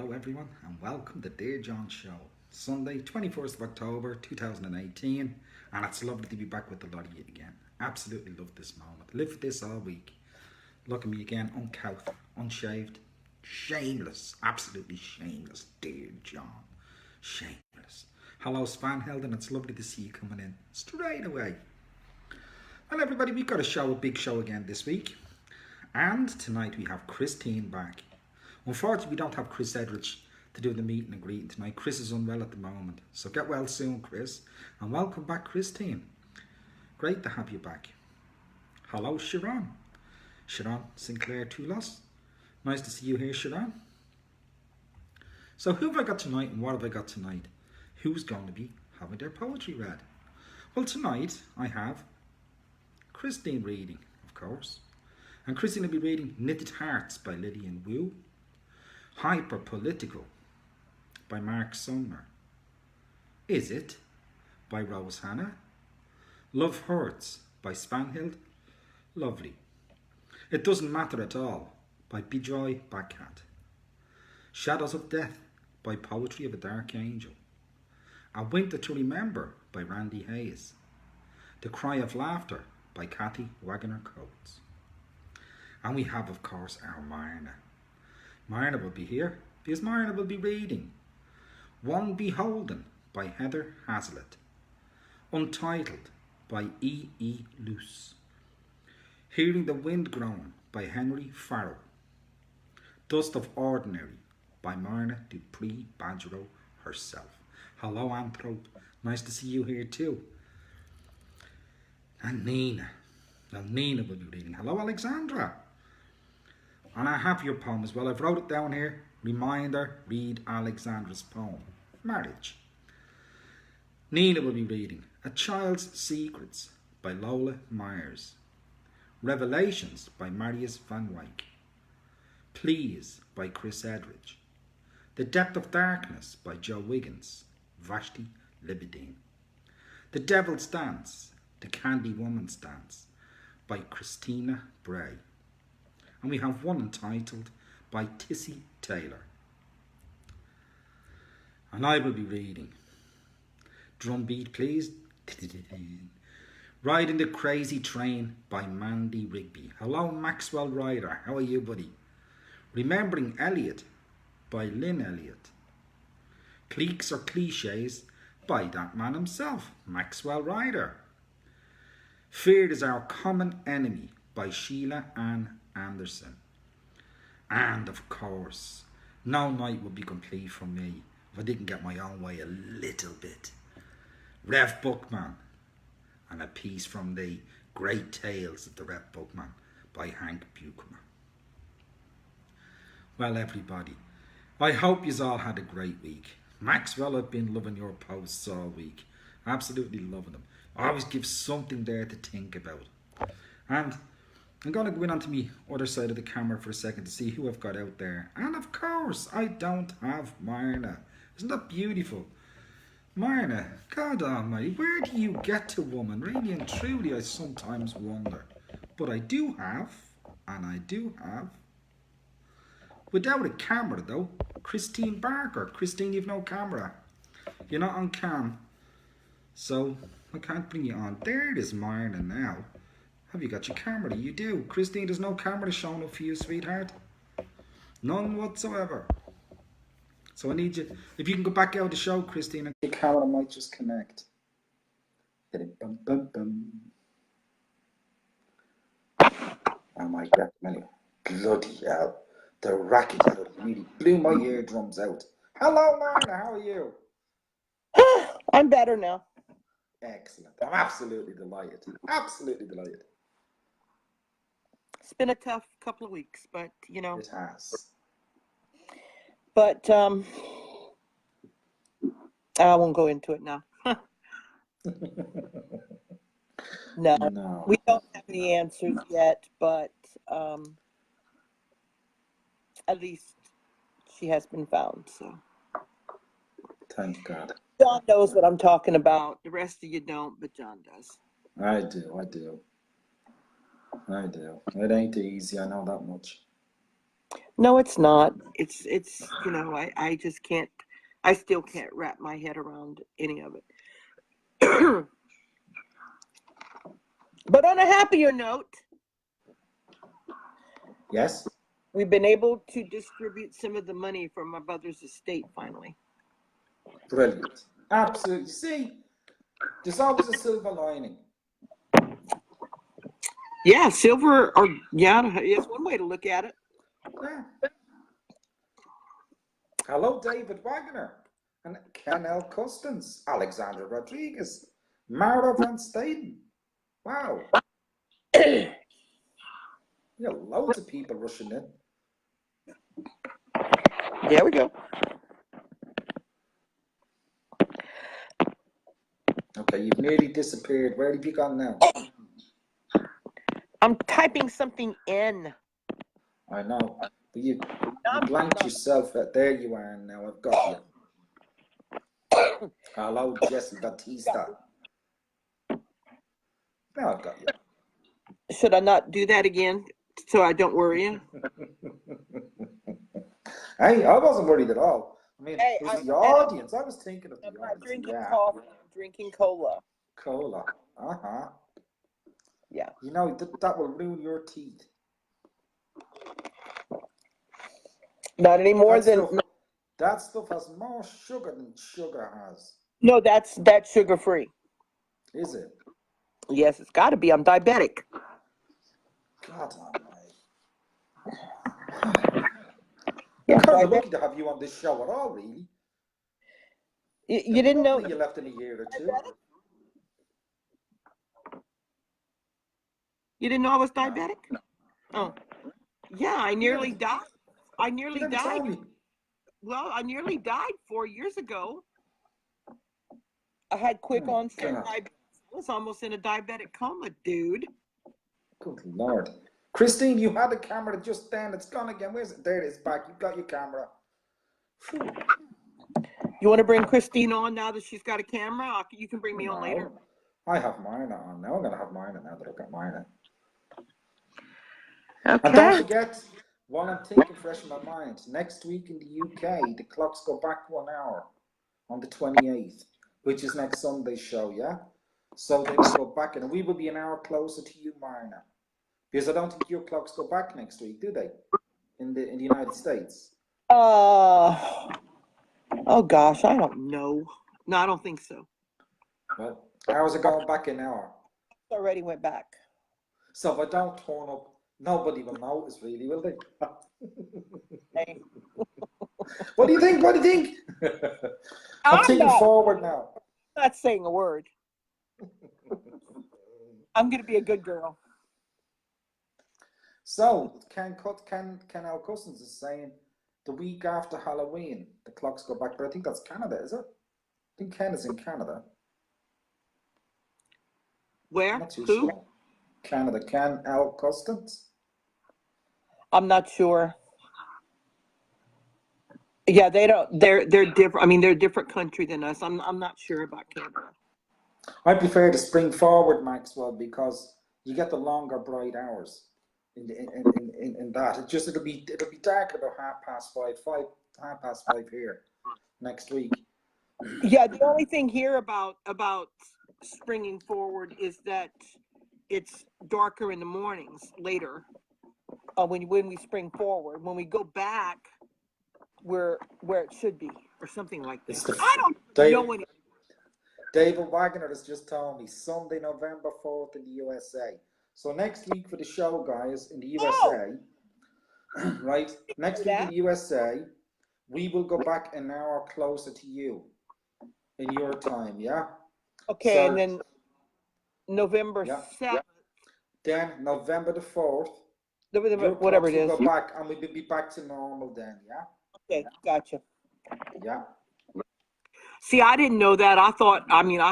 Hello everyone and welcome to Dear John Show. Sunday 21st of October 2018, and it's lovely to be back with a lot of you again. Absolutely love this moment. Live this all week. Look at me again, uncouth, unshaved, shameless, absolutely shameless. Dear John, shameless. Hello Spanheld, and it's lovely to see you coming in straight away. Well everybody, we've got a big show again this week. And tonight we have Christine back. Unfortunately, we don't have Chris Edridge to do the meeting and greeting tonight. Chris is unwell at the moment. So get well soon, Chris. And welcome back, Christine. Great to have you back. Hello, Sharon. Sharon Sinclair Toulos. Nice to see you here, Sharon. So who have I got tonight and what have I got tonight? Who's going to be having their poetry read? Well, tonight I have Christine reading, of course. And Christine will be reading Knitted Hearts by Lillian Wu, Hyper Political by Mark Sumner, Is It by Rose Hannah, Love Hurts by Spanhild, Lovely, It Doesn't Matter at All by Bijoy Bhagat, Shadows of Death by Poetry of a Dark Angel, A Winter to Remember by Randy Hayes, The Cry of Laughter by Kathy Wagner Coates. And we have, of course, our Marna. Marna will be here because Marna will be reading One Beholden by Heather Hazlitt, Untitled by E. Luce, Hearing the Wind Groan by Henry Farrell, Dust of Ordinary by Marna Dupree Badgerow herself. Hello, Anthrope. Nice to see you here too. And Nina. Now, Nina will be reading. Hello, Alexandra. And I have your poem as well. I've wrote it down here. Reminder, read Alexandra's poem, Marriage. Nina will be reading A Child's Secrets by Lola Myers, Revelations by Marius Van Wyk, Please by Chris Edridge, The Depth of Darkness by Joe Wiggins, Vashti Libidine, The Devil's Dance, The Candy Woman's Dance by Christina Bray. And we have one entitled by Tissy Taylor. And I will be reading Drum Beat Please, Riding the Crazy Train by Mandy Rigby. Hello, Maxwell Ryder. How are you, buddy? Remembering Elliot by Lynn Elliott. Cliques or Cliches by that man himself, Maxwell Ryder. Feared is Our Common Enemy by Sheila Ann Anderson. And of course, no night would be complete for me if I didn't get my own way a little bit. Rev Bookman and a piece from the Great Tales of the Rev Bookman by Hank Buchner. Well, everybody, I hope you all had a great week. Maxwell, I've been loving your posts all week. Absolutely loving them. I always give something there to think about. And I'm going to go in onto my other side of the camera for a second to see who I've got out there. And of course, I don't have Marna. Isn't that beautiful? Marna, God almighty, where do you get to, woman? Really and truly, I sometimes wonder. But I do have, without a camera though, Christine Barker. Christine, you've no camera. You're not on cam. So I can't bring you on. There it is, Marna, now. Have you got your camera? You do. Christine, there's no camera showing up for you, sweetheart. None whatsoever. So I need you, if you can go back out of the show, Christine, and your camera might just connect. Bum, bum, bum. Oh my God, man. Bloody hell. The racket out really blew my eardrums out. Hello, Marna, how are you? I'm better now. Excellent. I'm absolutely delighted. Absolutely delighted. It's been a tough couple of weeks, but you know. It has. But I won't go into it now. No, we don't have any answers yet, but at least she has been found. So thank God. John knows what I'm talking about. The rest of you don't, but John does. I do. It ain't easy, I know that much. No, it's not. It's you know, I just can't. I still can't wrap my head around any of it. But on a happier note, Yes? we've been able to distribute some of the money from my brother's estate finally. Brilliant. Absolutely. See, there's always a silver lining. Yeah, silver, or yeah, it's one way to look at it. Yeah. Hello, David Wagner. And Ken L. Custance, Alexandra Rodriguez, Mara Van Staden. Wow. You know, loads of people rushing in. There we go. Okay, you've nearly disappeared. Where have you gone now? I'm typing something in. I know. But you blanked yourself out. There you are now. I've got you. Hello, Jesse Batista. Now I've got you. Should I not do that again so I don't worry you? Hey, I wasn't worried at all. I mean, Hey, it was the audience. I was thinking of the I'm audience. not drinking Yeah. coffee. I'm drinking cola. Cola. Uh-huh. Yeah. You know, that will ruin your teeth. Not any more than. That stuff has more sugar than sugar has. No, that's sugar free. Is it? Yes, it's got to be. I'm diabetic. God almighty. Yeah, I'm kind of lucky to have you on this show at all, really. You didn't know. You left in a year or two. You didn't know I was diabetic? No. Oh, yeah. I nearly died. I nearly died. Well, I nearly died 4 years ago. I had quick onset diabetes. I was almost in a diabetic coma, dude. Good Lord. Christine, you had a camera just then. It's gone again. Where's it? There it is, back. You've got your camera. Whew. You want to bring Christine on now that she's got a camera? You can bring me on later. I have mine on. Now I'm going to have mine on now that I've got mine on. Okay. And don't forget, while I'm thinking fresh in my mind, next week in the UK, the clocks go back 1 hour on the 28th, which is next Sunday's show, yeah? So they will go back, and we will be an hour closer to you, Marna. Because I don't think your clocks go back next week, do they? In the United States? Oh gosh, I don't know. No, I don't think so. Well, ours are going back an hour. Already went back. So if I don't turn up, nobody will notice, really, will they? Hey. What do you think? What do you think? I'm taking forward now. I'm not saying a word. I'm going to be a good girl. So, Ken Al Cousins is saying the week after Halloween, the clocks go back, but I think that's Canada, is it? I think Ken is in Canada. Where? I'm not too sure. Canada. Ken Al Cousins? I'm not sure. Yeah, they don't. They're different. I mean, they're a different country than us. I'm not sure about Canada. I prefer to spring forward, Maxwell, because you get the longer bright hours in that. It'll be dark about 5:30 here next week. Yeah, the only thing here about springing forward is that it's darker in the mornings later. When we spring forward, when we go back, we're where it should be, or something like that. I don't know any. David Wagner has just told me Sunday, November 4th in the USA. So next week for the show, guys, in the USA, right? Next week in the USA, we will go back an hour closer to you in your time, yeah? Okay, so, and then November 7th. Then November the 4th, whatever it is. We'll go back and we'll be back to normal then, yeah? Okay, gotcha. Yeah. See, I didn't know that. I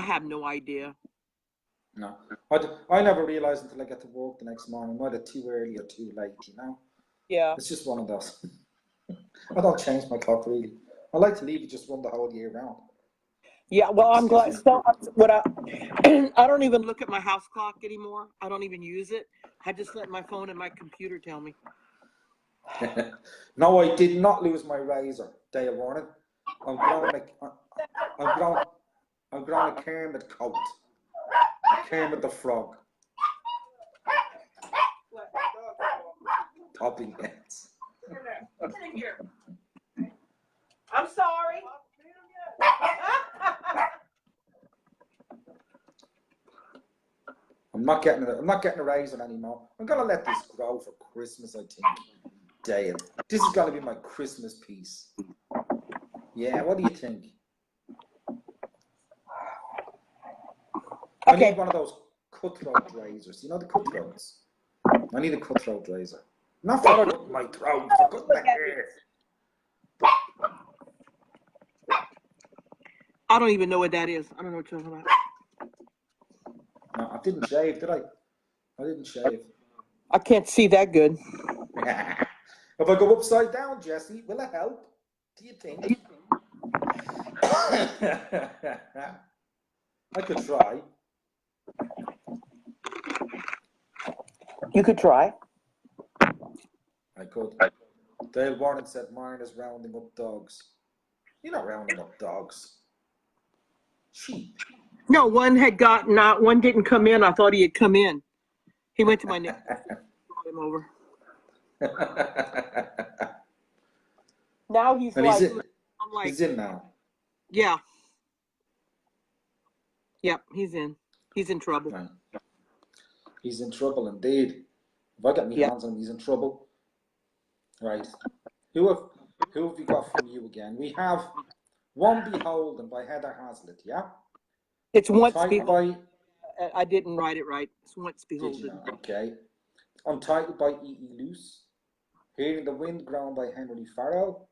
have no idea. No, I never realized until I get to work the next morning whether too early or too late, you know? Yeah. It's just one of those. I don't change my clock, really. I like to leave it just run the whole year round. Yeah, well, I'm glad. So, I don't even look at my house clock anymore. I don't even use it. I just let my phone and my computer tell me. No, I did not lose my razor. Day of warning. I'm growing a Kermit coat. Kermit the Frog. Topping heads. Get in here. I'm sorry. I'm not getting a razor anymore. I'm gonna let this grow for Christmas, I think. Dale. This is gonna be my Christmas piece. Yeah, what do you think? I Okay. need one of those cutthroat razors. You know the cutthroats? I need a cutthroat razor. Not for cutting my throat, for cutting my hair. I don't even know what that is. I don't know what you're talking about. No, I didn't shave, did I? I didn't shave. I can't see that good. If I go upside down, Jesse, will it help? Do you think? I could try. You could try. I could. Dale Warren said mine is rounding up dogs. You're not rounding up dogs. Sheep. No, one had gotten out. One didn't come in. I thought he had come in. He went to my neck. Brought him over. Now he's And like, I'm like, he's in now. Yeah. Yep, he's in. He's in trouble. Right. He's in trouble indeed. If I get my hands on him, he's in trouble. Right. Who have you got from you again? We have One Beholden by Heather Hazlitt, yeah? It's Once Beholden. I didn't write it right. It's Once Beholden. Did you not? Okay. Untitled by E.E. Luce. Hearing the Wind Grown by Henry Farrell.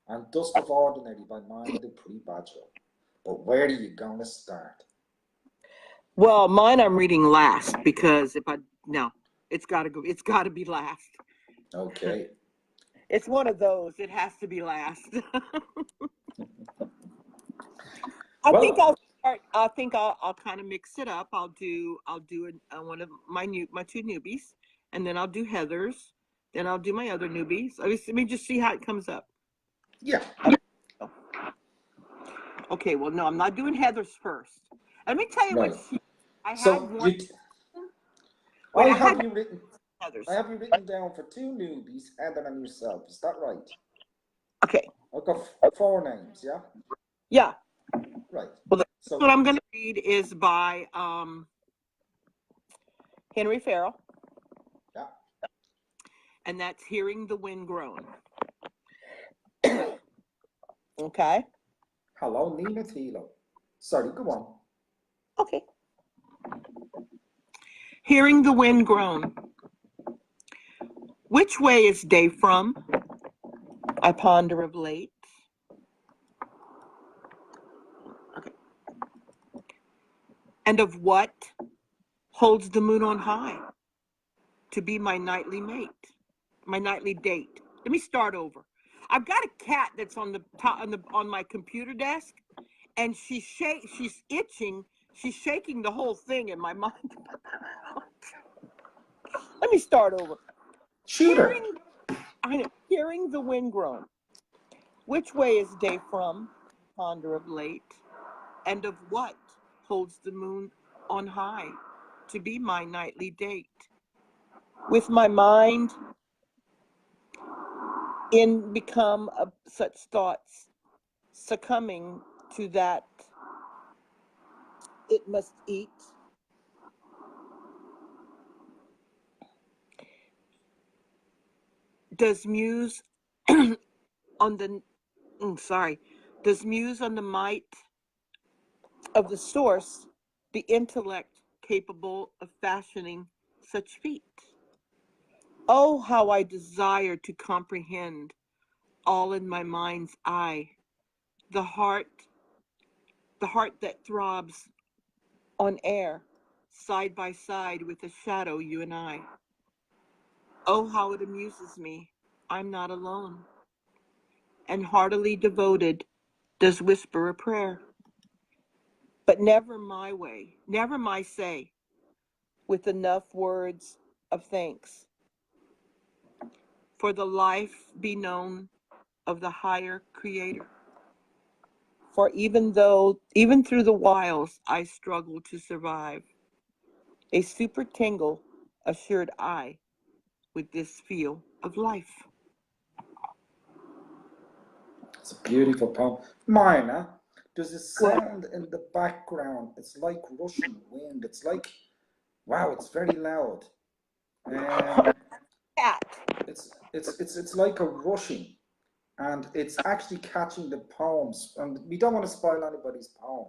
And Dusk of Ordinary by Mina Dupree Badger. But where are you going to start? Well, mine I'm reading last because it's got to be last. Okay. It's one of those. It has to be last. I think I'll kind of mix it up. I'll do one of my two newbies, and then I'll do Heather's. Then I'll do my other newbies. Let me just see how it comes up. Yeah. Okay. Well, no, I'm not doing Heather's first. Let me tell you what I have you written down for two newbies, Heather and yourself. Is that right? Okay. I've got 4 names, yeah? Yeah. Right. Well, what I'm going to read is by Henry Farrell. Yeah. And that's Hearing the Wind Groan. Okay. Hello, Nina Thilo. Sorry, go on. Okay. Hearing the wind groan. Which way is day from? I ponder of late. Okay. And of what holds the moon on high to be my nightly mate, my nightly date? Let me start over. I've got a cat that's on the top on my computer desk, and she's itching. She's shaking the whole thing in my mind. Let me start over. Shooter. Hearing the wind groan. Which way is day from? Ponder of late. And of what holds the moon on high to be my nightly date? With my mind in become of such thoughts, succumbing to that it must eat. Does muse on the does muse on the might of the source, the intellect capable of fashioning such feat? Oh, how I desire to comprehend all in my mind's eye, the heart that throbs on air, side by side with the shadow, you and I. Oh, how it amuses me, I'm not alone, and heartily devoted does whisper a prayer. But never my way, never my say, with enough words of thanks. for the life be known of the higher creator. For even through the wiles I struggle to survive, a super tingle assured I with this feel of life. It's a beautiful poem. Marna, there's a What? sound in the background. It's like rushing wind. It's like, wow, it's very loud. Cat. It's like a rushing, and it's actually catching the poems. And we don't want to spoil anybody's poem,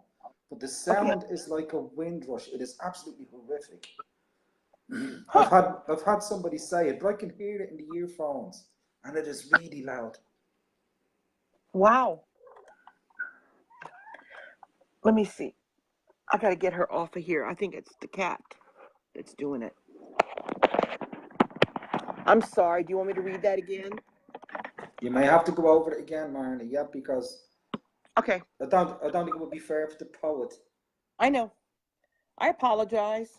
but the sound is like a wind rush. It is absolutely horrific. I've had somebody say it, but I can hear it in the earphones, and it is really loud. Wow. Let me see. I gotta get her off of here. I think it's the cat that's doing it. I'm sorry. Do you want me to read that again? You may have to go over it again, Marnie. Yeah, because Okay. I don't think it would be fair for the poet. I know. I apologize.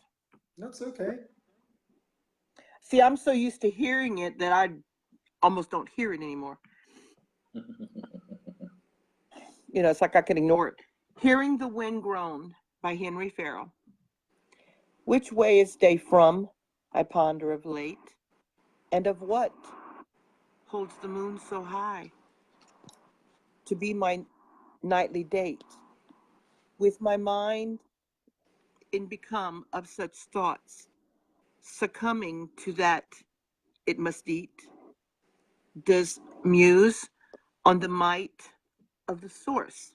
That's okay. See, I'm so used to hearing it that I almost don't hear it anymore. It's like I can ignore it. Hearing the Wind Groan by Henry Farrell. Which way is day from, I ponder of late, and of what holds the moon so high to be my nightly date, with my mind in become of such thoughts, succumbing to that it must eat, does muse on the might of the source,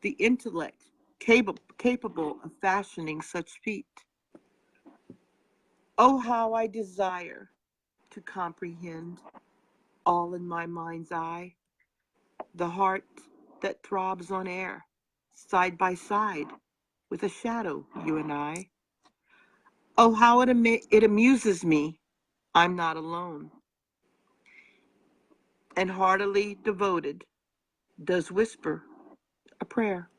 the intellect capable of fashioning such feat. Oh, how I desire to comprehend all in my mind's eye, the heart that throbs on air, side by side with a shadow, you and I. Oh, how it amuses me, I'm not alone, and heartily devoted does whisper a prayer,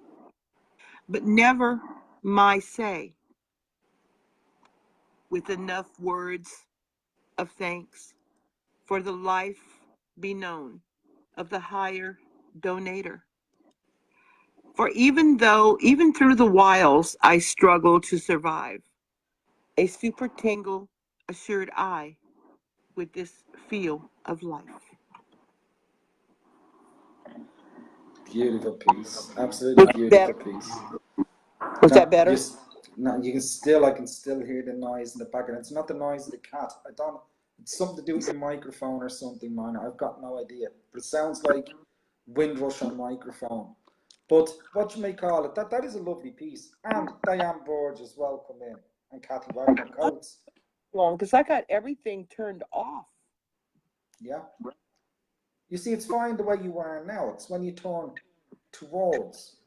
but never my say, with enough words of thanks for the life be known of the higher donator. For even through the wiles I struggle to survive, a super tingle assured I with this feel of life. Beautiful piece. Absolutely beautiful piece. Was Now, that better? I can still hear the noise in the background. It's not the noise of the cat. It's something to do with the microphone or something, man. I've got no idea. But it sounds like windrush on microphone. But what you may call it, that is a lovely piece. And Diane Burgess, welcome in. And Kathy Wagner Coates. Long, because I got everything turned off. Yeah. You see, it's fine the way you are now. It's when you turn towards.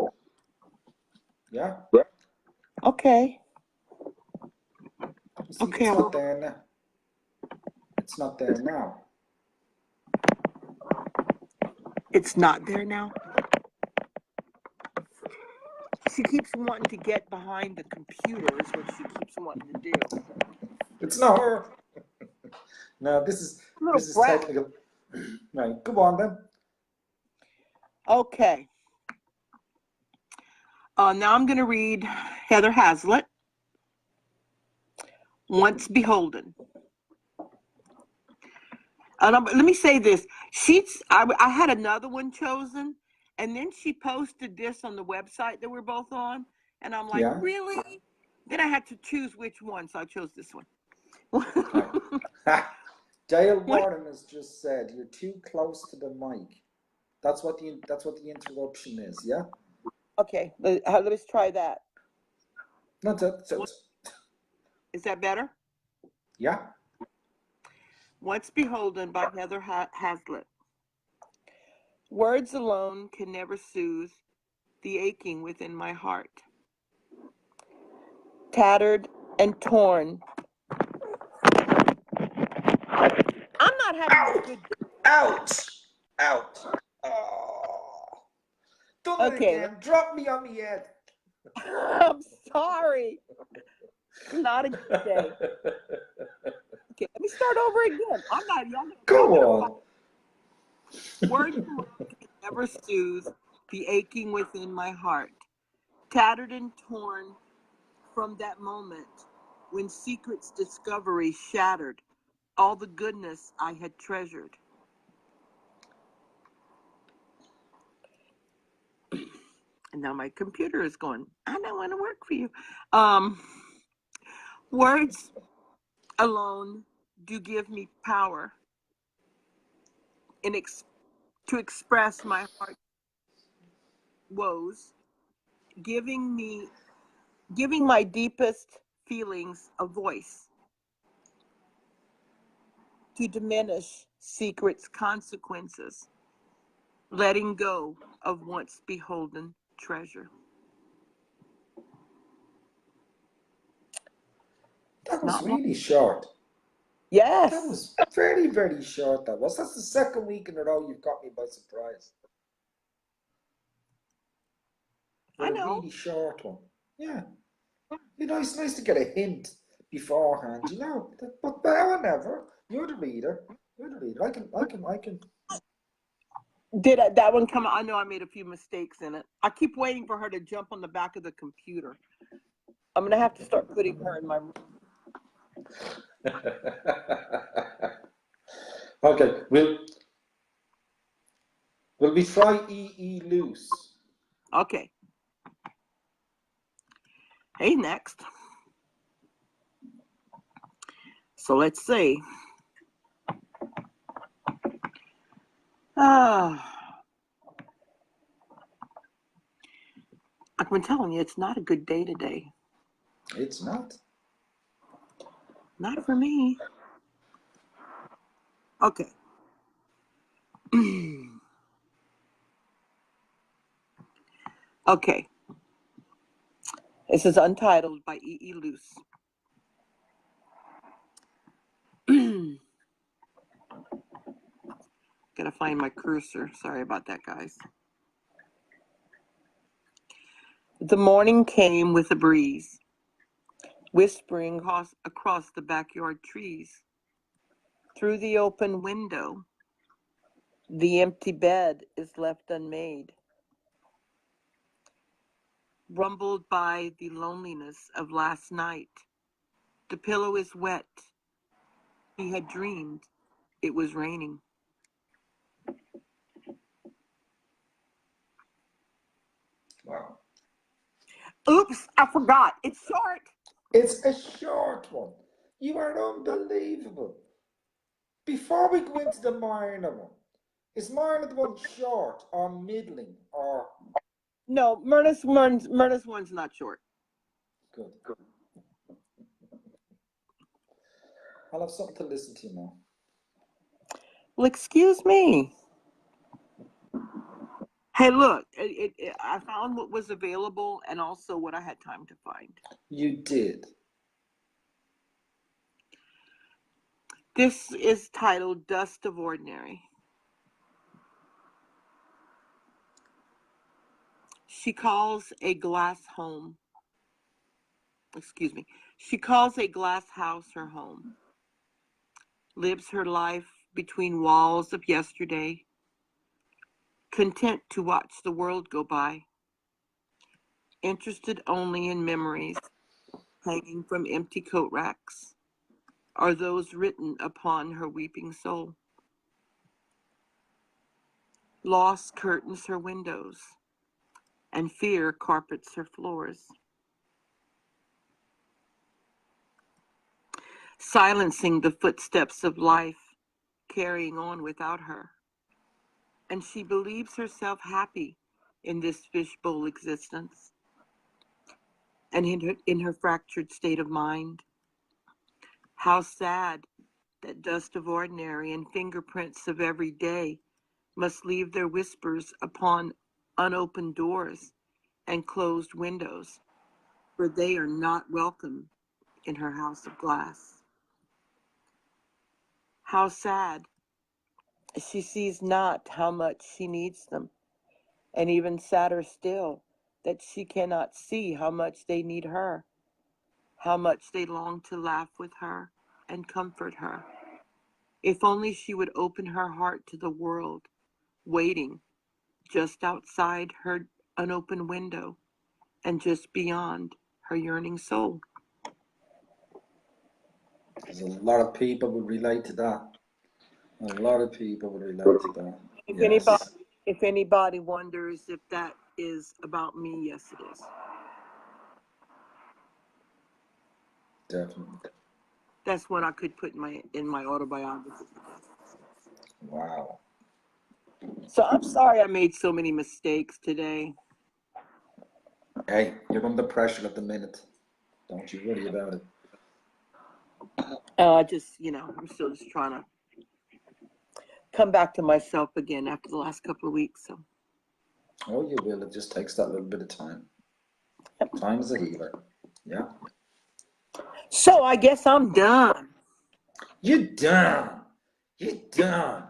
Yeah? Okay. You see, Okay. it's not there now. It's not there now. It's not there now. She keeps wanting to get behind the computer is what she keeps wanting to do. It's not her. No, this is technical. Right, go on then. Okay. Now I'm going to read Heather Hazlitt, Once Beholden. Let me say this. I had another one chosen, and then she posted this on the website that we're both on, and I'm like, Yeah. really? Then I had to choose which one, so I chose this one. Dale Warren has just said you're too close to the mic. That's what the interruption is. Yeah. Okay, let's try that. No, Is that better? Yeah. Once Beholden by Heather Hazlitt. Words alone can never soothe the aching within my heart. Tattered and torn. I'm not having a good day. Ouch! Oh. Done it again. Drop me on the head. I'm sorry. Not a good day. Okay, let me start over again. I'm not young. Go on. Words can never soothe the aching within my heart, tattered and torn from that moment when secrets discovery shattered all the goodness I had treasured. And now my computer is going, I don't want to work for you. Words alone do give me power to express my heart woes, giving my deepest feelings a voice, to diminish secrets' consequences, letting go of once beholden treasure. That was Not long. really short. Yes. That was very, very short. That's the second week in a row you've got me by surprise. With I a know. really short one. Yeah. It's nice to get a hint beforehand, But whatever. You're the reader. I can. That one come? I know I made a few mistakes in it. I keep waiting for her to jump on the back of the computer. I'm gonna have to start putting her in my room. Okay, will we try E loose? Okay. Hey, next. So let's see. I've been telling you, it's not a good day today. It's not. Not for me. Okay. Okay. This is Untitled by E. Luce. Gotta find my cursor. Sorry about that, guys. The morning came with a breeze, whispering across the backyard trees. Through the open window, the empty bed is left unmade, rumbled by the loneliness of last night. The pillow is wet. He had dreamed it was raining. Wow. Oops, I forgot. It's short. It's a short one. You are unbelievable. Before we go into the minor one, is minor the one short or middling or? No, Myrna's one's not short. Good. I'll have something to listen to now. Well, excuse me. Hey, look, I found what was available and also what I had time to find. You did. This is titled Dust of Ordinary. She calls a glass home. Excuse me. She calls a glass house her home. Lives her life between walls of yesterday, content to watch the world go by, interested only in memories hanging from empty coat racks, are those written upon her weeping soul. Loss curtains her windows, and fear carpets her floors, silencing the footsteps of life, carrying on without her. And she believes herself happy in this fishbowl existence, and in her fractured state of mind. How sad that dust of ordinary and fingerprints of every day must leave their whispers upon unopened doors and closed windows, for they are not welcome in her house of glass. How sad she sees not how much she needs them, and even sadder still that she cannot see how much they need her, how much they long to laugh with her, and comfort her. If only she would open her heart to the world, waiting just outside her unopened window and just beyond her yearning soul. There's a lot of people would relate to that. A lot of people would relate to that. If Yes, anybody, if anybody wonders if that is about me, yes, it is. definitely. That's what I could put in my autobiography. Wow. So I'm sorry I made so many mistakes today. Hey, you're under pressure at the minute. Don't you worry about it. I just, I'm still just trying to come back to myself again after the last couple of weeks. So. Oh, you will. It just takes that little bit of time. Time is a healer. Yeah. So I guess I'm done. You're done. You're done.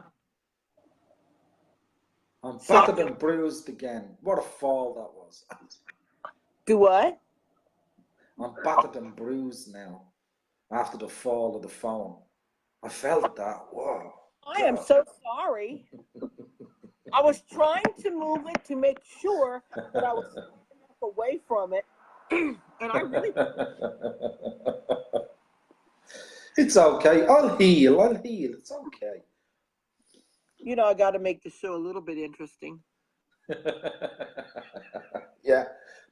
I'm So- battered and bruised again. What a fall that was. Do what? I'm battered and bruised now after the fall of the phone. I felt that. Whoa. I am so sorry. I was trying to move it to make sure that I was away from it. And I really, It's okay. I'll heal. I'll heal. It's okay. I got to make the show a little bit interesting. Yeah.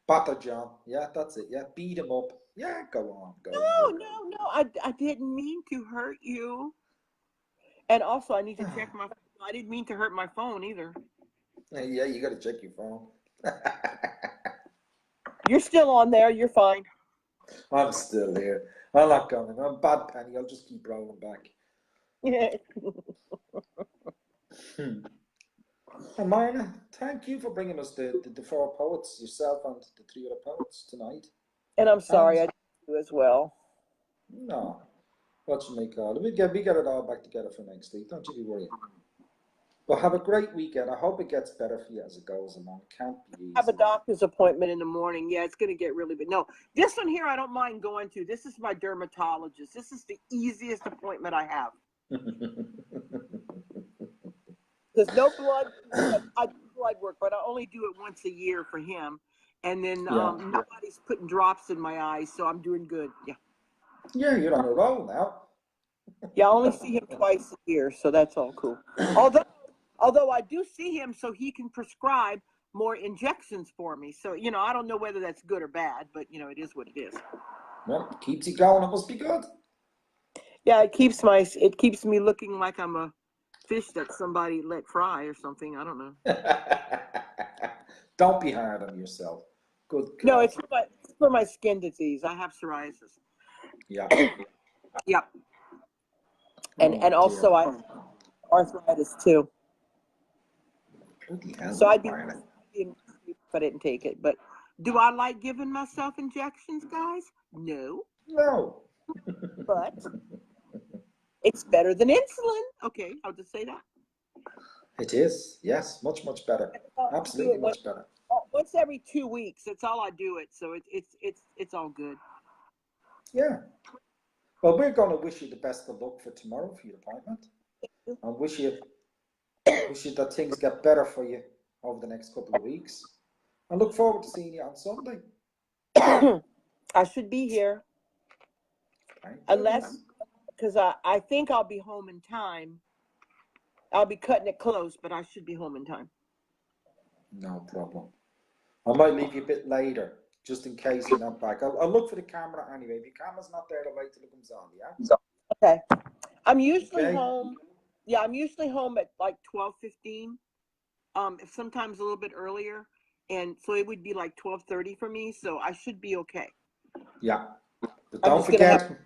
Batter John. Yeah, that's it. Yeah. Beat him up. Yeah, go on. Go on. No. I didn't mean to hurt you. And also, I need to check my. I didn't mean to hurt my phone either. Yeah, you got to check your phone. You're still on there. You're fine. I'm still here. I'm not going. I'm bad, Penny. I'll just keep rolling back. Marna, thank you for bringing us the four poets, yourself and the three other poets tonight. And I'm sorry, I did you as well. No, what you may call it. We get it all back together for next week. Don't you be worrying. But have a great weekend. I hope it gets better for you as it goes along. It can't be easy. I have a doctor's appointment in the morning. Yeah, it's going to get really big. No, this one here I don't mind going to. This is my dermatologist. This is the easiest appointment I have. There's no blood. I do blood work, but I only do it once a year for him. And then nobody's putting drops in my eyes, so I'm doing good. Yeah. Yeah, you're on a roll now. Yeah, I only see him twice a year, so that's all cool. Although I do see him so he can prescribe more injections for me. So, I don't know whether that's good or bad, but, it is what it is. Well, it keeps you going. It must be good. Yeah, it keeps me looking like I'm a fish that somebody let fry or something. I don't know. Don't be hard on yourself. Good God. No, it's for my skin disease. I have psoriasis. Yeah. Yep. And also I have arthritis too. So I'd be if I didn't take it. But do I like giving myself injections, guys? No. No. But it's better than insulin. Okay, I'll just say that. It is. Yes, much better. Absolutely much better. Once every 2 weeks. That's all I do it. So it's all good. Yeah. Well, we're going to wish you the best of luck for tomorrow for your appointment. And wish you that things get better for you over the next couple of weeks. I look forward to seeing you on Sunday. I should be here. Unless, because I think I'll be home in time. I'll be cutting it close, but I should be home in time. No problem. I might leave you a bit later, just in case you're not back. I'll look for the camera anyway. If your camera's not there, I'll wait till it comes on, yeah? Okay. I'm usually home. Yeah, I'm usually home at like 12:15. Sometimes a little bit earlier. And so it would be like 12:30 for me. So I should be okay. Yeah. But don't forget,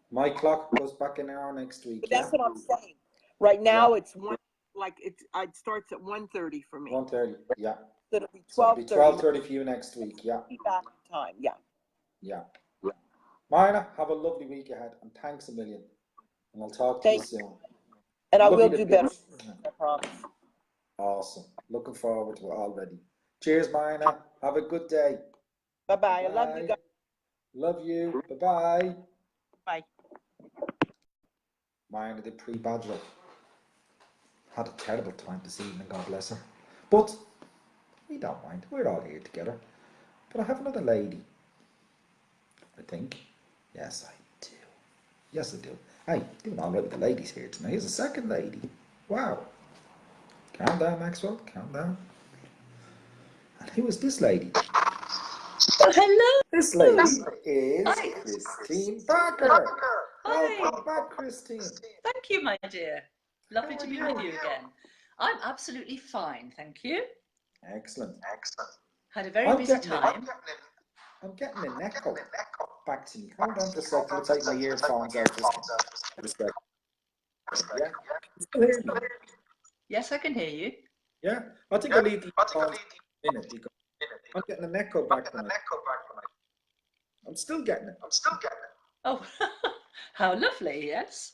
my clock goes back an hour next week. But that's what I'm saying. Right now it's it starts at 1:30 for me. 1:30, yeah. So it'll be 12:30. So it'll be 12:30 for you next week, yeah. Be back in time, yeah. Yeah. Marna, have a lovely week ahead, and thanks a million. And I'll talk to you soon. And I will do better, I promise. Awesome. Looking forward to it already. Cheers, Marna. Have a good day. Bye-bye. I love you guys. Love you. Bye-bye. Bye. Marna did pretty badly. Had a terrible time this evening, God bless her. But we don't mind. We're all here together. But I have another lady. I think. Yes, I do. Yes, I do. Hey, doing all right with the ladies here tonight. Here's a second lady. Wow. Calm down, Maxwell. Calm down. And who is this lady? Well, hello. This lady is Hi. Christine Parker. Hi. Welcome back, Christine. Thank you, my dear. Lovely How to are be you? with you again. I'm absolutely fine, thank you. Excellent. Had a very I'm busy getting time. I'm getting an echo back to me. Hold on for a second. I'll take my earphones out just for a second. Yeah? You still hear me? Yes, I can hear you. Yeah? I think I'll leave the earphones in a minute because I'm getting an echo back from it. I'm still getting it. Oh, how lovely, yes.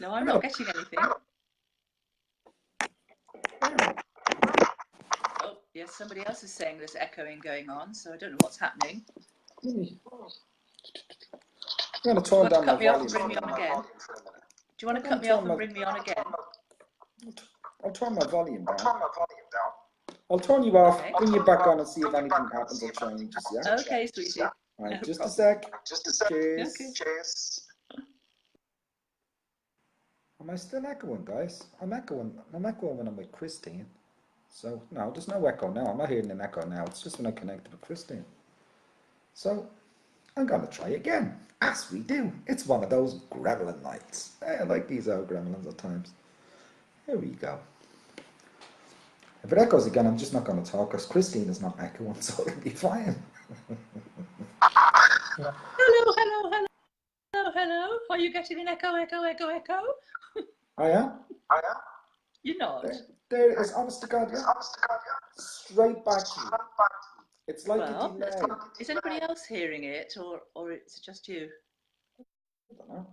No, I'm not getting anything. Oh, yes, somebody else is saying there's echoing going on, so I don't know what's happening. I'm going to turn down my Cut me off volume. and bring me on again. Do you want to cut me off and bring me on again? I'll turn my volume down. I'll turn you off, Okay. bring you back on and see if anything happens or changes, yeah? Okay, sweetie. Right, No just problem. a sec. Cheers. Okay. Am I still echoing, guys? I'm echoing when I'm with Christine. So, no, there's no echo now. I'm not hearing an echo now. It's just when I connect with Christine. So, I'm going to try again, as we do. It's one of those gremlin nights. I like these old gremlins at times. Here we go. If it echoes again, I'm just not going to talk because Christine is not echoing, so it'll be fine. Hello. Are you getting an echo? I am? You're not? There it is, honest to God, yeah. Straight back to you. It's like a delay. Is anybody else hearing it, or it's just you? I don't know.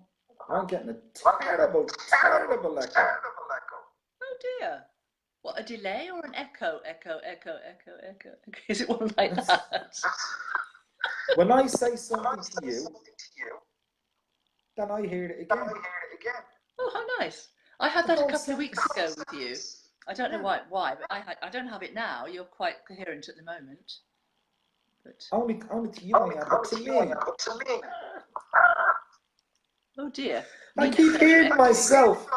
I'm getting a terrible echo. Oh dear. What, a delay or an echo? Is it one like that? When I say something to you, then I hear it again. Oh, how nice. I had that a couple of weeks ago with you. I don't know why, but I don't have it now. You're quite coherent at the moment. But Only to you I have, but to me. oh dear. I keep hearing myself.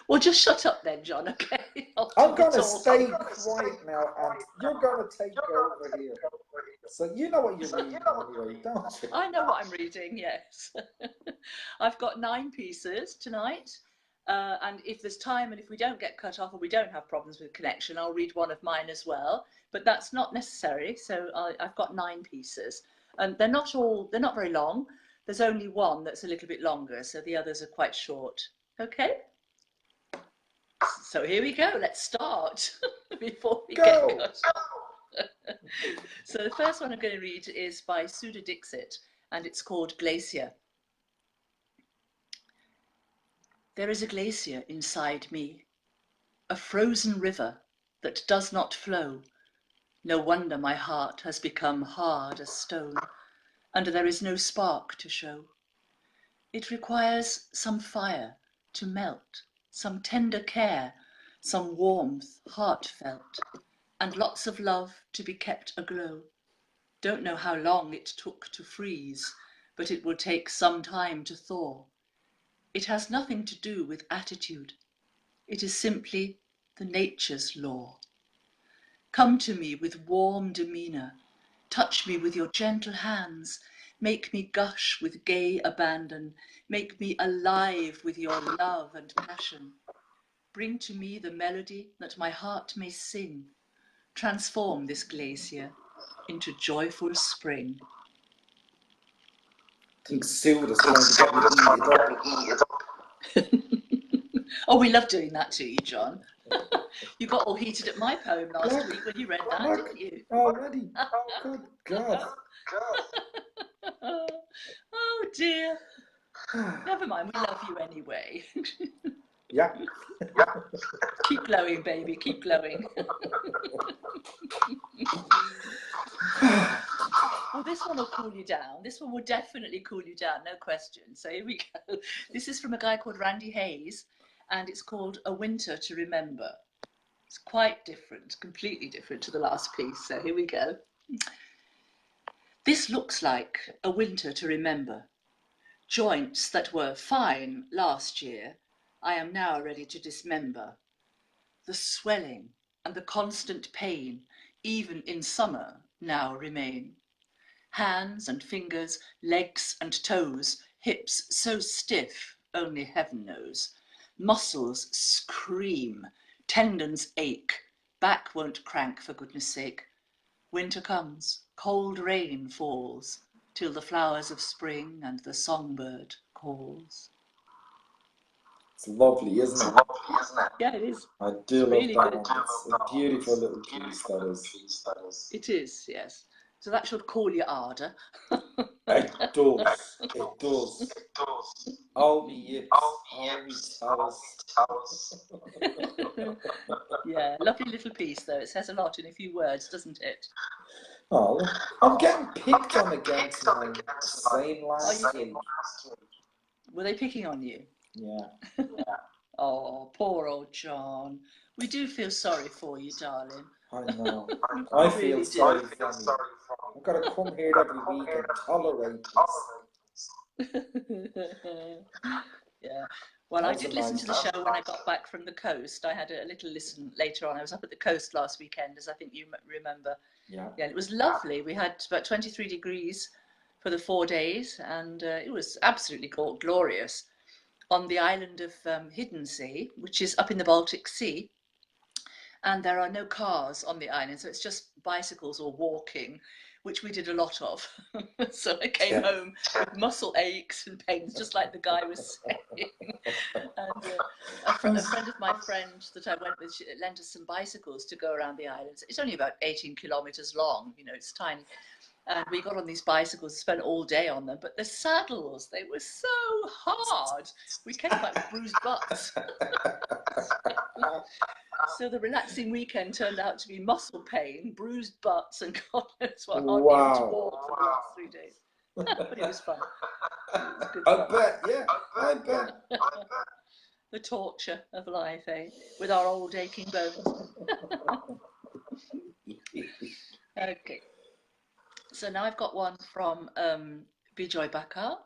Well, just shut up then, John, okay? I'm going to stay quiet now, and you're going to take over here. So you know what you're reading anyway, don't you? I know what I'm reading, yes. I've got 9 pieces tonight. And if there's time and if we don't get cut off or we don't have problems with connection, I'll read one of mine as well. But that's not necessary. So I've got 9 pieces. And they're not very long. There's only one that's a little bit longer. So the others are quite short. Okay? So here we go. Let's start before we get cut off. So the first one I'm going to read is by Sudha Dixit, and it's called Glacier. There is a glacier inside me, a frozen river that does not flow. No wonder my heart has become hard as stone, and there is no spark to show. It requires some fire to melt, some tender care, some warmth heartfelt, and lots of love to be kept aglow. Don't know how long it took to freeze, but it will take some time to thaw. It has nothing to do with attitude. It is simply the nature's law. Come to me with warm demeanor. Touch me with your gentle hands. Make me gush with gay abandon. Make me alive with your love and passion. Bring to me the melody that my heart may sing. Transform this glacier into joyful spring. I think Sudha's trying to get me to eat it up. Oh, we love doing that to you, John. You got all heated at my poem last week when you read that, didn't you? Already? Good God. Oh dear. Never mind, we love you anyway. Yeah. Keep glowing, baby, keep glowing. Oh this one will cool you down. This one will definitely cool you down, no question. So here we go. This is from a guy called Randy Hayes, and it's called A Winter to Remember. It's quite different, completely different to the last piece. So here we go. This looks like a winter to remember. Joints that were fine last year, I am now ready to dismember. The swelling and the constant pain, even in summer, now remain. Hands and fingers, legs and toes, hips so stiff, only heaven knows. Muscles scream, tendons ache, back won't crank for goodness sake. Winter comes, cold rain falls, till the flowers of spring and the songbird calls. It's lovely, isn't it? Yeah, it is. I do love really that good. one. It's a beautiful little piece, that is. It is, yes. So that should call your ardour. It does. It does. Oh, me yips. Oh, me towels. Yeah, lovely little piece though. It says a lot in a few words, doesn't it? Oh, I'm getting picked on again tonight. Same last week. Were they picking on you? Yeah. Oh, poor old John. We do feel sorry for you, darling. I know. I feel sorry for me. I've got to come here every week and tolerate this. Yeah. Well, I That was did a listen nice to the show when I got back from the coast. I had a little listen later on. I was up at the coast last weekend, as I think you remember. Yeah. Yeah, it was lovely. We had about 23 degrees for the 4 days, and it was absolutely glorious on the island of Hiddensee, which is up in the Baltic Sea. And there are no cars on the island, so it's just bicycles or walking, which we did a lot of. So I came home with muscle aches and pains, just like the guy was saying. And a friend of my friend that I went with, she lent us some bicycles to go around the island. It's only about 18 kilometers long, you know, it's tiny. And we got on these bicycles, spent all day on them, but the saddles, they were so hard. We came back with bruised butts. So the relaxing weekend turned out to be muscle pain, bruised butts, and God knows what, hardly able to walk for the last 3 days. But it was fun. It was good fun. I bet. The torture of life, eh? With our old aching bones. Okay. So now I've got one from Bijoy Bakar,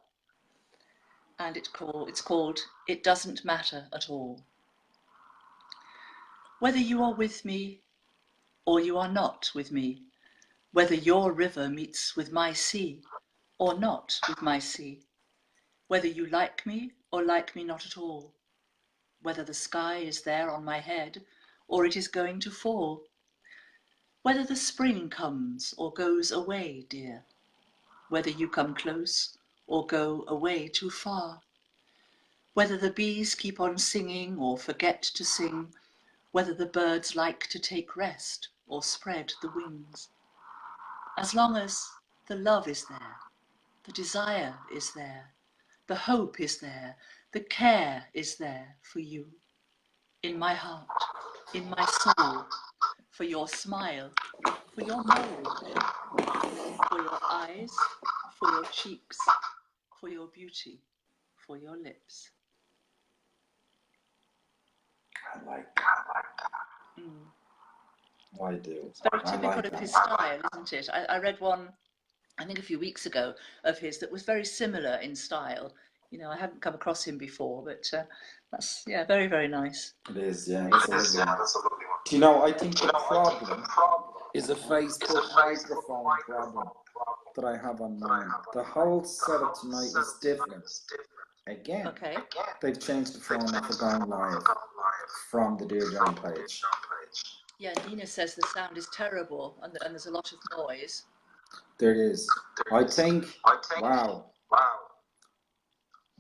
and it's called It Doesn't Matter at All. Whether you are with me or you are not with me, whether your river meets with my sea or not with my sea, whether you like me or like me not at all, whether the sky is there on my head or it is going to fall, whether the spring comes or goes away, dear, whether you come close or go away too far, whether the bees keep on singing or forget to sing, whether the birds like to take rest or spread the wings. As long as the love is there, the desire is there, the hope is there, the care is there for you, in my heart, in my soul, for your smile, for your mold, for your eyes, for your cheeks, for your beauty, for your lips. I like that. I do. It's very typical of his style, isn't it? I read one, I think a few weeks ago, of his that was very similar in style. You know, I hadn't come across him before, but that's, yeah, very, very nice. It is, yeah. That's a lovely one. Do you know, I think the problem is a Facebook microphone problem that I have on mine. The whole setup tonight is different. Again, Okay. they've changed the format for going live from the Dear John page. Yeah, Nina says the sound is terrible and there's a lot of noise. There it is. I think, wow.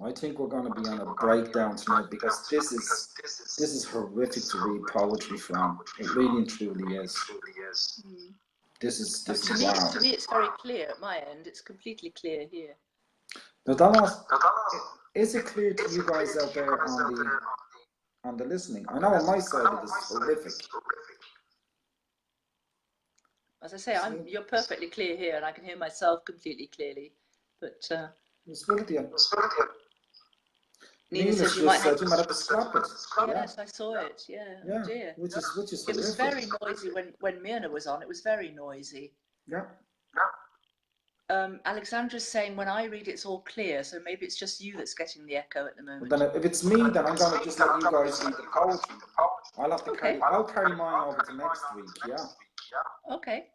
I think we're going to be on a breakdown tonight because this is horrific to read poetry from. It really and truly is. This is wow. To me, it's very clear at my end. It's completely clear here. Now, Dallas, is it clear to you guys out there on the listening? I know on my side it is horrific. As I say, you're perfectly clear here, and I can hear myself completely clearly. But Nina says you might have to scrap it. Yes, I saw it. Yeah. Yeah. Oh dear. Which is It was horrific. very noisy when Myrna was on. It was very noisy. Yeah. Alexandra's saying when I read it's all clear, so maybe it's just you that's getting the echo at the moment. Then if it's me, then I'm going to just let you guys read the poetry. I'll have to carry mine over to next week. Yeah. Okay.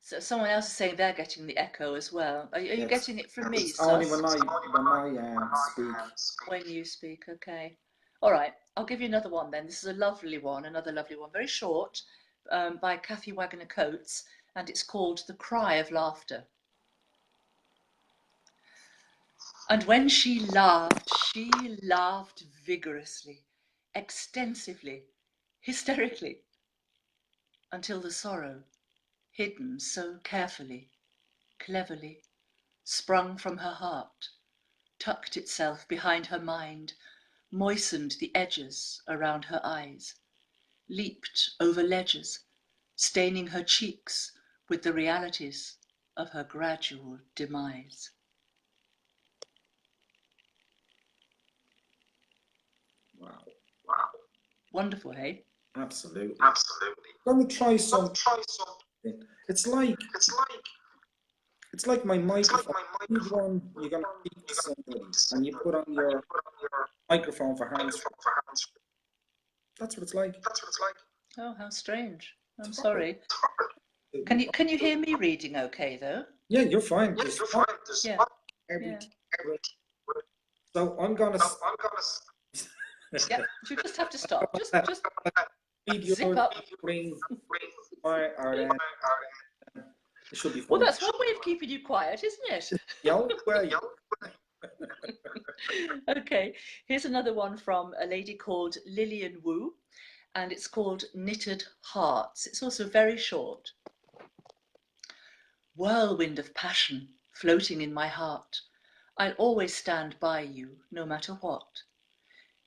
So someone else is saying they're getting the echo as well. Are you getting it from me? It's only when I speak. When you speak, okay. All right, I'll give you another one then. This is another lovely one, very short, by Kathy Wagner Coates, and it's called The Cry of Laughter. And when she laughed vigorously, extensively, hysterically, until the sorrow, hidden so carefully, cleverly, sprung from her heart, tucked itself behind her mind, moistened the edges around her eyes, leaped over ledges, staining her cheeks with the realities of her gradual demise. Wow. Wonderful, hey? Absolutely. Let me try something. It's like my microphone. You're going to speak to somebody and you put on your microphone for hands. That's what it's like. Oh, how strange. I'm sorry. Can you hear me reading okay though? Yeah, you're fine. Yeah. So I'm gonna. Yeah, you just have to stop. Just read zip your up. ring. It should be fine. Well, that's one way of keeping you quiet, isn't it? Okay, here's another one from a lady called Lillian Wu, and it's called Knitted Hearts. It's also very short. Whirlwind of passion floating in my heart, I'll always stand by you, no matter what.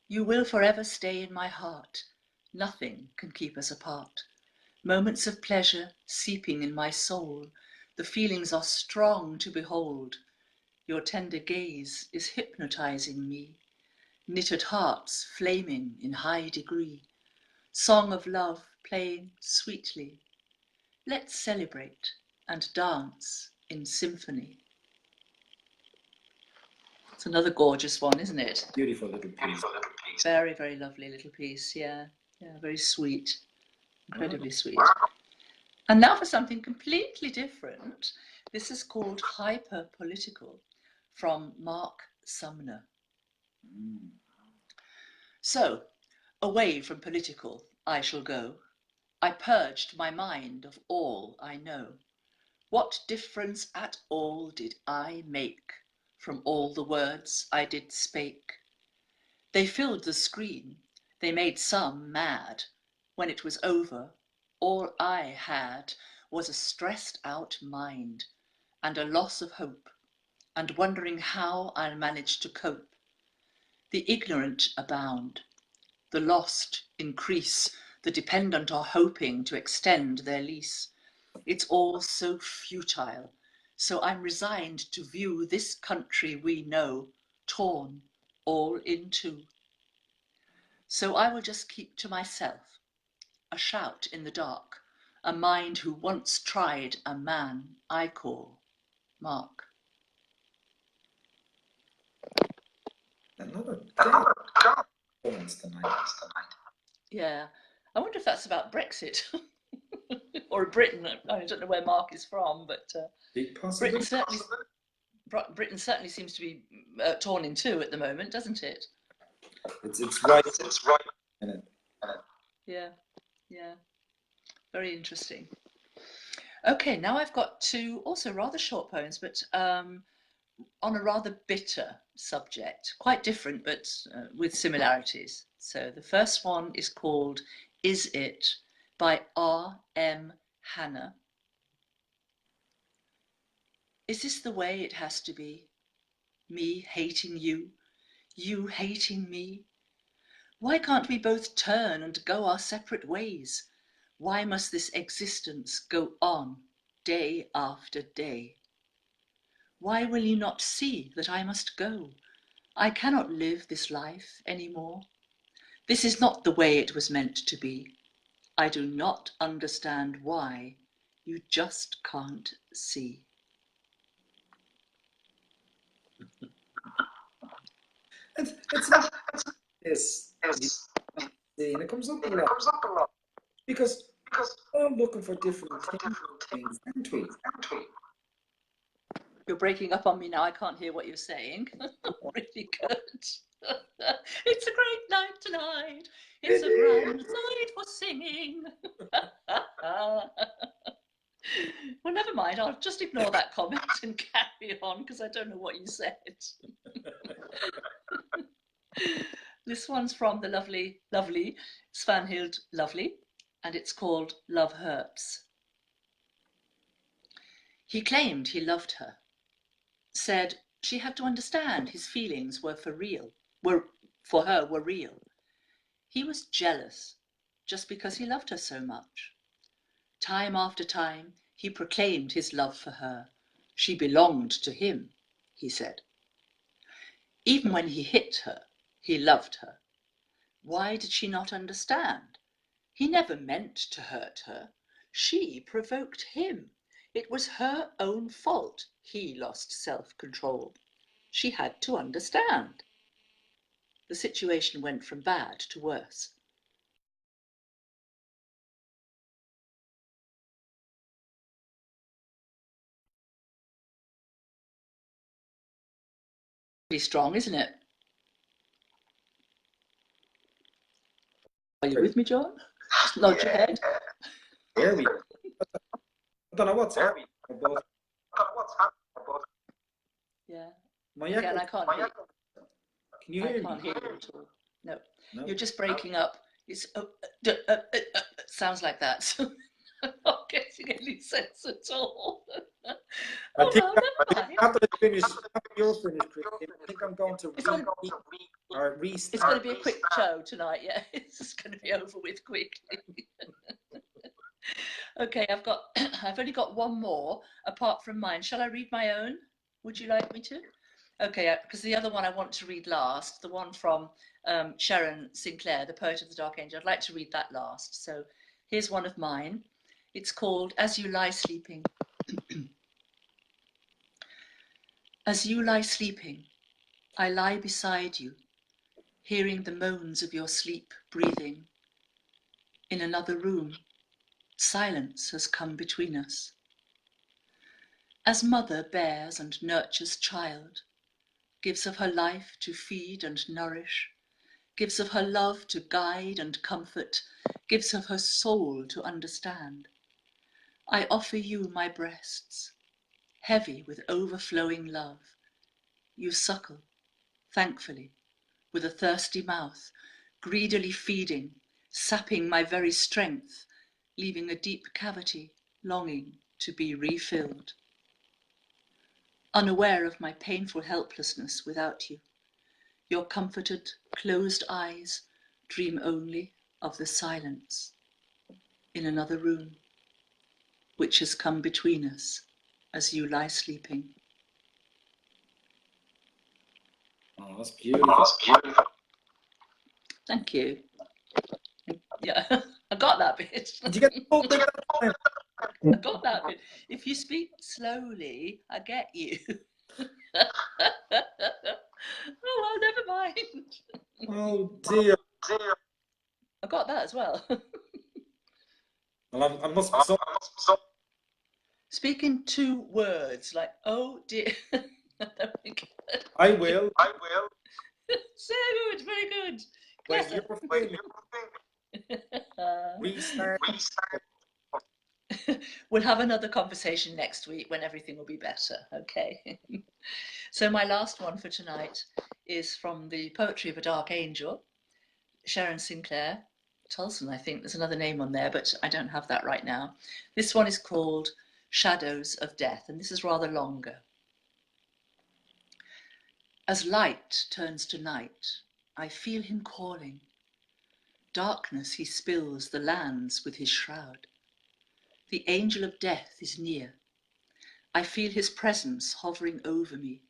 You will forever stay in my heart. Nothing can keep us apart. Moments of pleasure seeping in my soul. The feelings are strong to behold. Your tender gaze is hypnotizing me. Knitted hearts flaming in high degree. Song of love playing sweetly. Let's celebrate and dance in symphony. It's another gorgeous one, isn't it? Beautiful little piece. Very, very lovely little piece. Yeah, very sweet. Incredibly sweet. And now for something completely different. This is called Hyper Political from Mark Sumner. So, away from political I shall go. I purged my mind of all I know. What difference at all did I make from all the words I did spake? They filled the screen, they made some mad. When it was over, all I had was a stressed out mind and a loss of hope, and wondering how I'll manage to cope. The ignorant abound, the lost increase, the dependent are hoping to extend their lease. It's all so futile, so I'm resigned to view this country we know torn all in two. So I will just keep to myself, a shout in the dark, a mind who once tried a man I call Mark. Another tonight. Yeah, I wonder if that's about Brexit or Britain. I don't know where Mark is from, but Britain certainly seems to be torn in two at the moment, doesn't it? It's right. Yeah. Very interesting. Okay, now I've got two also rather short poems, but on a rather bitter subject, quite different, but with similarities. So the first one is called Is It by R.M. Hannah. Is this the way it has to be? Me hating you, you hating me? Why can't we both turn and go our separate ways? Why must this existence go on day after day? Why will you not see that I must go? I cannot live this life anymore. This is not the way it was meant to be. I do not understand why. You just can't see. It's not this, and it comes up a lot because we're all looking for different things, aren't we? You're breaking up on me now. I can't hear what you're saying. Really good. It's a great night tonight. It's a grand night for singing. Well, never mind. I'll just ignore that comment and carry on because I don't know what you said. This one's from the lovely Svanhild Lovely, and it's called Love Hurts. He claimed he loved her, said she had to understand his feelings were for her were real. He was jealous just because he loved her so much. Time after time, he proclaimed his love for her. She belonged to him, he said. Even when he hit her, he loved her. Why did she not understand? He never meant to hurt her. She provoked him. It was her own fault he lost self-control. She had to understand. The situation went from bad to worse. Pretty strong, isn't it? Are you with me, John? Just nod your head. There we go. I don't know what's happening. Yeah. My Again, I echo, can't hear. can you I hear can't me? hear you at all. No, No. you're just breaking up. It's sounds like that. So I'm not getting any sense at all. I Oh think well, never mind. after you're finished, Christine, I think I'm going to restart. It's going to be a quick show tonight. Yeah, it's just going to be over with quickly. Okay, I've only got one more apart from mine. Shall I read my own? Would you like me to? Okay, because the other one I want to read last, the one from Sharon Sinclair, the Poet of the Dark Angel. I'd like to read that last. So here's one of mine. It's called As You Lie Sleeping. As you lie sleeping, I lie beside you, hearing the moans of your sleep breathing. In another room, silence has come between us. As mother bears and nurtures child, gives of her life to feed and nourish, gives of her love to guide and comfort, gives of her soul to understand, I offer you my breasts, heavy with overflowing love. You suckle, thankfully, with a thirsty mouth, greedily feeding, sapping my very strength, leaving a deep cavity, longing to be refilled. Unaware of my painful helplessness without you, your comforted, closed eyes dream only of the silence in another room, which has come between us as you lie sleeping. Oh, that's beautiful. Thank you. Yeah, I got that bit. Did you get the whole thing at the time? I got that bit. If you speak slowly, I get you. Oh, well, never mind. Oh dear. I got that as well. Well, I must be so. Speak in 2 words, like, oh dear. Very good. I will. So good, very good. Wait, Clever. you're feeling. Restart. We'll have another conversation next week when everything will be better, okay? So my last one for tonight is from the Poetry of a Dark Angel, Sharon Sinclair Tolson, I think. There's another name on there, but I don't have that right now. This one is called Shadows of Death, and this is rather longer. As light turns to night, I feel him calling. darkness he spills the lands with his shroud. The angel of death is near. I feel his presence hovering over me,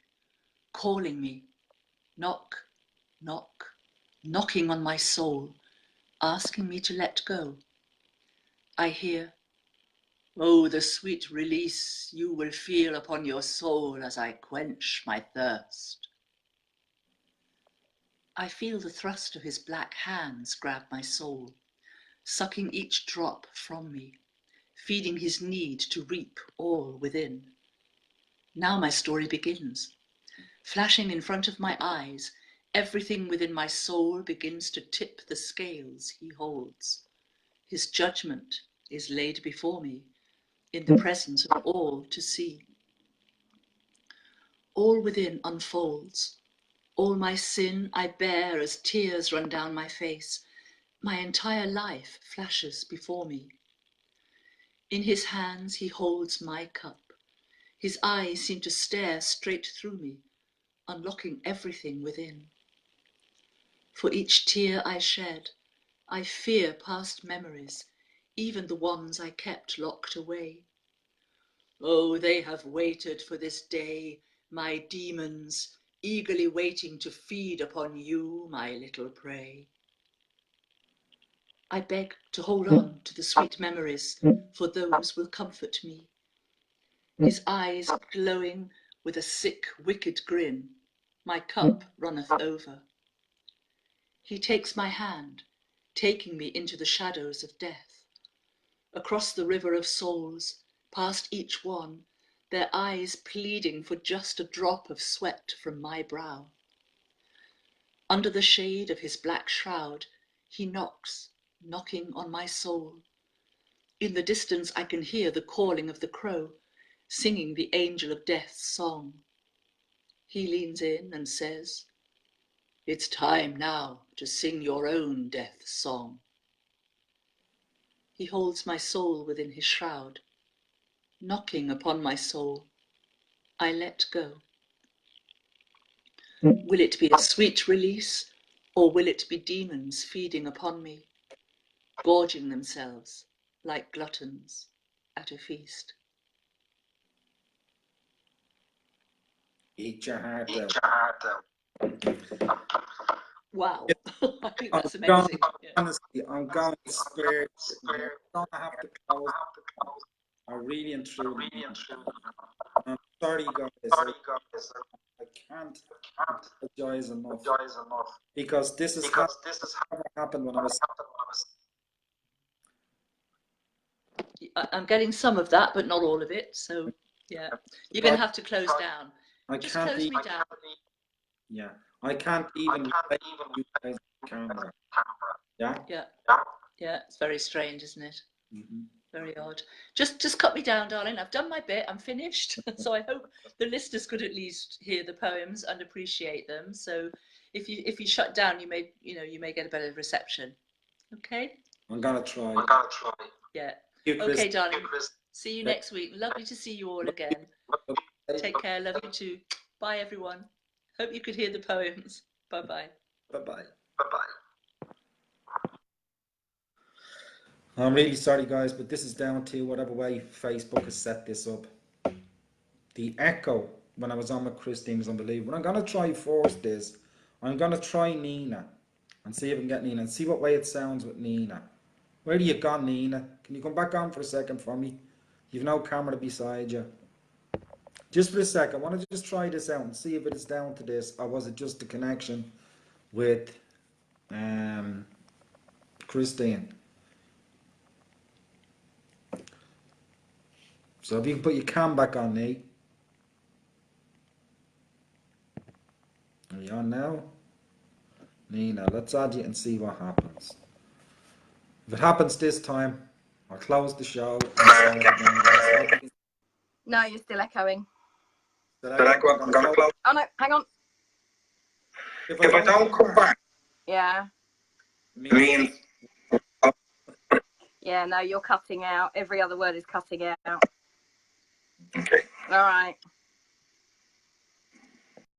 calling me, knock, knock, knocking on my soul, asking me to let go. I hear, oh, the sweet release you will feel upon your soul as I quench my thirst. I feel the thrust of his black hands grab my soul, sucking each drop from me, feeding his need to reap all within. Now my story begins. Flashing in front of my eyes, everything within my soul begins to tip the scales he holds. His judgment is laid before me, in the presence of all to see. All within unfolds. All my sin I bear as tears run down my face. My entire life flashes before me. In his hands he holds my cup. His eyes seem to stare straight through me, unlocking everything within. For each tear I shed, I fear past memories, even the ones I kept locked away. Oh, they have waited for this day, my demons, eagerly waiting to feed upon you, my little prey. I beg to hold on to the sweet memories, for those will comfort me. His eyes glowing with a sick, wicked grin, my cup runneth over. He takes my hand, taking me into the shadows of death. Across the river of souls, past each one, their eyes pleading for just a drop of sweat from my brow. Under the shade of his black shroud, he knocks, knocking on my soul. In the distance I can hear the calling of the crow, singing the angel of death's song. He leans in and says, "It's time now to sing your own death song." He holds my soul within his shroud. Knocking upon my soul, I let go. Will it be a sweet release, or will it be demons feeding upon me, gorging themselves like gluttons at a feast? Eat your heart out. Wow, I think that's I'm going, amazing. Yeah. honestly, I'm going to spare. I'm gonna have to close. I really and truly. I'm sorry, guys. I can't apologize enough because this is how never happened when I was. I'm getting some of that, but not all of it. So, yeah, you're going to have to close down. I Just can't close even. me down. Yeah, I can't even. You guys on camera. Yeah. Yeah, yeah, it's very strange, isn't it? Mm-hmm. Very odd. Just cut me down, darling. I've done my bit. I'm finished. So I hope the listeners could at least hear the poems and appreciate them. So if you shut down, you may get a better reception. Okay. I'm gonna try. Yeah. You, okay, darling. See you next week. Lovely to see you all again. Take care. Love you too. Bye, everyone. Hope you could hear the poems. Bye-bye. Bye-bye. I'm really sorry, guys, but this is down to whatever way Facebook has set this up. The echo when I was on with Christine was unbelievable. What I'm going to try first is I'm going to try Nina and see if I can get Nina and see what way it sounds with Nina. Where do you gone, Nina? Can you come back on for a second for me? You've no camera beside you. Just for a second, I want to just try this out and see if it is down to this or was it just the connection with Christine. So if you can put your cam back on, Nate. Are you on now? Nina, let's add you and see what happens. If it happens this time, I'll close the show. No, you're still echoing. I'm gonna close. Oh no, hang on. If I don't come back, Yeah. means Yeah, no, you're cutting out. Every other word is cutting out. okay. All right.